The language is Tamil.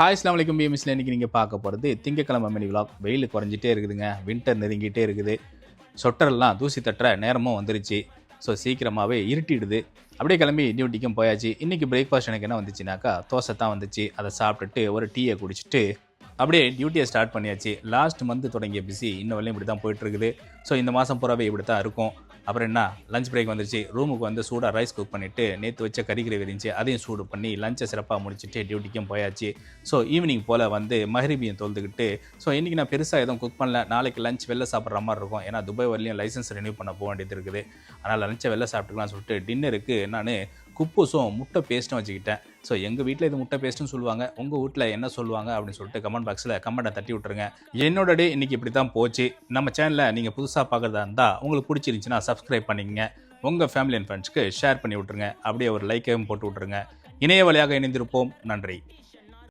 ஹாய் அஸ்ஸலாமு அலைக்கும் பிஎம்எஸ்ல இன்றைக்கி நீங்கள் பார்க்க போகிறது திங்கக்கிழமை மினி விலாக். வெயில் குறைஞ்சிட்டே இருக்குதுங்க, வின்டர் நெருங்கிட்டே இருக்குது. சொட்டரெல்லாம் தூசி தட்டுற நேரமும் வந்துருச்சு. ஸோ சீக்கிரமாகவே இருட்டிடுது. அப்படியே கிளம்பி டியூட்டிக்கும் போயாச்சு. இன்றைக்கி பிரேக்ஃபாஸ்ட் எனக்கு என்ன வந்துச்சுனாக்கா தோசை தான் வந்துச்சு. அதை சாப்பிட்டுட்டு ஒரு டீயை குடிச்சிட்டு அப்படியே டியூட்டியை ஸ்டார்ட் பண்ணியாச்சு. லாஸ்ட் மந்த் தொடங்கிய பிஸி இன்னும் வரையும் இப்படி தான் போயிட்டுருக்குது. ஸோ இந்த மாதம் பூராவே இப்படி தான் இருக்கும். அப்புறம் என்ன, லஞ்ச் பிரேக் வந்துருச்சு. ரூமுக்கு வந்து சூடாக ரைஸ் குக் பண்ணிவிட்டு நேற்று வச்ச கறி கிரேவி இருந்துச்சு, அதையும் சூடு பண்ணி லஞ்சை சிறப்பாக முடிச்சுட்டு டியூட்டிக்கும் போயாச்சு. ஸோ ஈவினிங் போல் வந்து மஹ்ரிபியும் தொழுதுகிட்டு ஸோ இன்றைக்கி நான் பெருசாக எதுவும் குக் பண்ணல. நாளைக்கு லஞ்ச் வெளில சாப்பிட்ற மாதிரி இருக்கும். ஏன்னா துபாய் வரலையும் லைசன்ஸ் ரினியூ பண்ண போக வேண்டியது இருக்குது. அதனால் லஞ்சை வெளில சாப்பிட்டுக்கலாம்னு சொல்லிட்டு டின்னருக்கு நான் குப்பூஸும் முட்டை பேஸ்ட்டும் வச்சுக்கிட்டேன். ஸோ எங்கள் வீட்டில் இது முட்டை பேஸ்ட்டுன்னு சொல்லுவாங்க, உங்கள் வீட்டில் என்ன சொல்லுவாங்க அப்படின்னு சொல்லிட்டு கமெண்ட் பாக்ஸில் கமெண்ட்டை தட்டி விட்டுருங்க. என்னோட டே இன்றைக்கி இப்படி தான் போச்சு. நம்ம சேனலில் நீங்கள் புதுசாக பார்க்குறதா இருந்தால் உங்களுக்கு பிடிச்சிருந்துச்சின்னா சப்ஸ்கிரைப் பண்ணிக்கங்க. உங்கள் ஃபேமிலி அண்ட் ஃப்ரெண்ட்ஸ்க்கு ஷேர் பண்ணி விட்ருங்க. அப்படியே ஒரு லைக்கையும் போட்டு விட்ருங்க. இணைய வழியாக இணைந்திருப்போம். நன்றி.